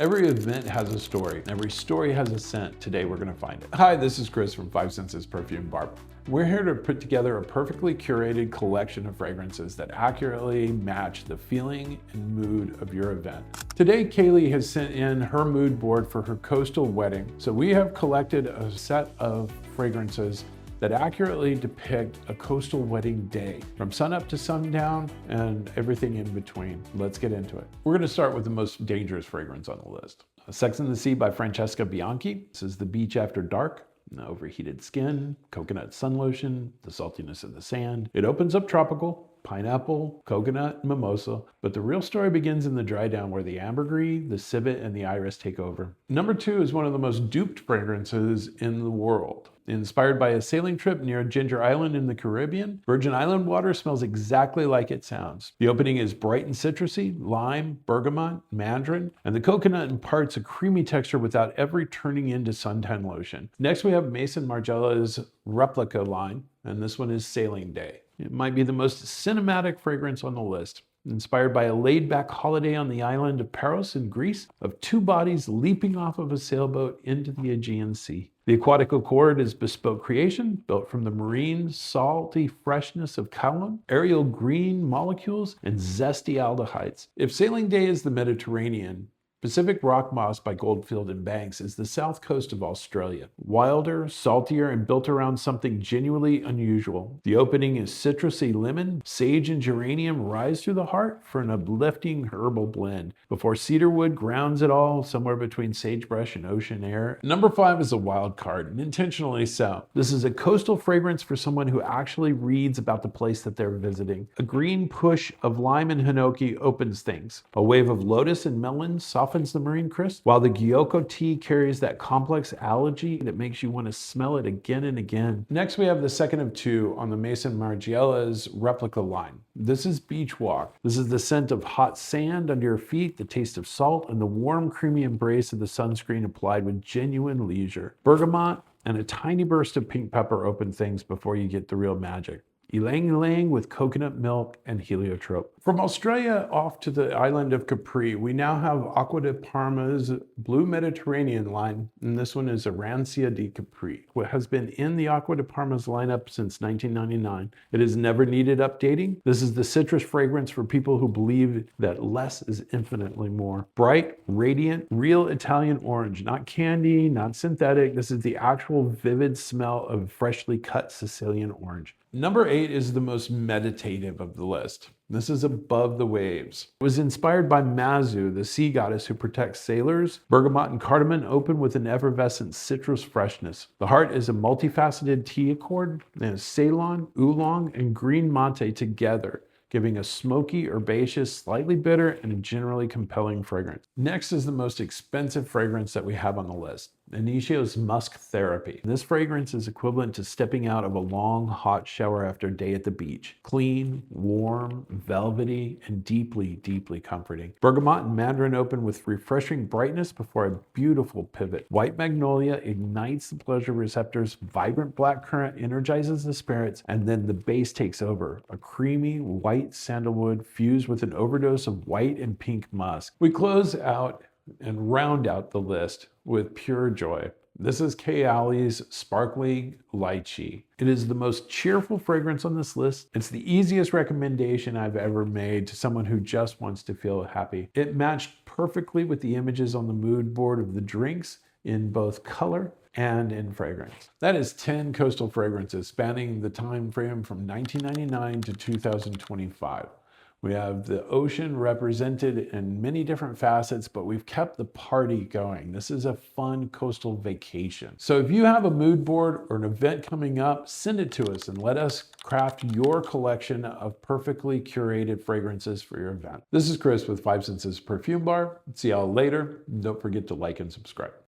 Every event has a story. Every story has a scent. Today we're going to find it. Hi, this is Chris from 5 Senses Perfume Bar. We're here to put together a perfectly curated collection of fragrances that accurately match the feeling and mood of your event. Today, Kaylee has sent in her mood board for her coastal wedding. So we have collected a set of fragrances that accurately depict a coastal wedding day, from sunup to sundown and everything in between. Let's get into it. We're gonna start with the most dangerous fragrance on the list. Sex and the Sea by Francesca Bianchi. This is the beach after dark. Overheated skin, coconut sun lotion, the saltiness of the sand. It opens up tropical, pineapple, coconut, mimosa, but the real story begins in the dry down where the ambergris, the civet, and the iris take over. Number 2 is one of the most duped fragrances in the world. Inspired by a sailing trip near Ginger Island in the Caribbean, Virgin Island water smells exactly like it sounds. The opening is bright and citrusy, lime, bergamot, mandarin, and the coconut imparts a creamy texture without ever turning into suntan lotion. Next we have Maison Margiela's Replica line, and this one is Sailing Day. It might be the most cinematic fragrance on the list. Inspired by a laid-back holiday on the island of Paros in Greece, of two bodies leaping off of a sailboat into the Aegean Sea. The aquatic accord is bespoke creation, built from the marine, salty freshness of kaolin, aerial green molecules, and zesty aldehydes. If Sailing Day is the Mediterranean, Pacific Rock Moss by Goldfield and Banks is the south coast of Australia. Wilder, saltier, and built around something genuinely unusual. The opening is citrusy lemon, sage and geranium rise through the heart for an uplifting herbal blend, before cedarwood grounds it all somewhere between sagebrush and ocean air. Number 5 is a wild card, and intentionally so. This is a coastal fragrance for someone who actually reads about the place that they're visiting. A green push of lime and hinoki opens things. A wave of lotus and melon softens the marine crisp, while the Gyoko tea carries that complex algae that makes you want to smell it again and again. Next, we have the second of 2 on the Maison Margiela's Replica line. This is Beach Walk. This is the scent of hot sand under your feet, the taste of salt, and the warm, creamy embrace of the sunscreen applied with genuine leisure. Bergamot and a tiny burst of pink pepper open things before you get the real magic. Ylang ylang with coconut milk and heliotrope. From Australia off to the island of Capri, we now have Acqua de Parma's Blue Mediterranean line, and this one is Arancia di Capri. What has been in the Acqua de Parma's lineup since 1999. It has never needed updating. This is the citrus fragrance for people who believe that less is infinitely more. Bright, radiant, real Italian orange, not candy, not synthetic. This is the actual vivid smell of freshly cut Sicilian orange. Number 8 is the most meditative of the list. This is Above the Waves. It was inspired by Mazu, the sea goddess who protects sailors. Bergamot and cardamom open with an effervescent citrus freshness. The heart is a multifaceted tea accord, and Ceylon, oolong, and green mate together, giving a smoky, herbaceous, slightly bitter, and a generally compelling fragrance. Next is the most expensive fragrance that we have on the list, Initio's Musk Therapy. This fragrance is equivalent to stepping out of a long, hot shower after a day at the beach. Clean, warm, velvety, and deeply, deeply comforting. Bergamot and mandarin open with refreshing brightness before a beautiful pivot. White magnolia ignites the pleasure receptors, vibrant black currant energizes the spirits, and then the base takes over. A creamy, white sandalwood fused with an overdose of white and pink musk. We close out and round out the list with Pure Joy. This is Kayali's Sparkly Lychee. It is the most cheerful fragrance on this list. It's the easiest recommendation I've ever made to someone who just wants to feel happy. It matched perfectly with the images on the mood board of the drinks in both color and in fragrance. That is 10 coastal fragrances spanning the time frame from 1999 to 2025. We have the ocean represented in many different facets, but we've kept the party going. This is a fun coastal vacation. So if you have a mood board or an event coming up, send it to us and let us craft your collection of perfectly curated fragrances for your event. This is Chris with 5 Senses Perfume Bar. See y'all later. Don't forget to like and subscribe.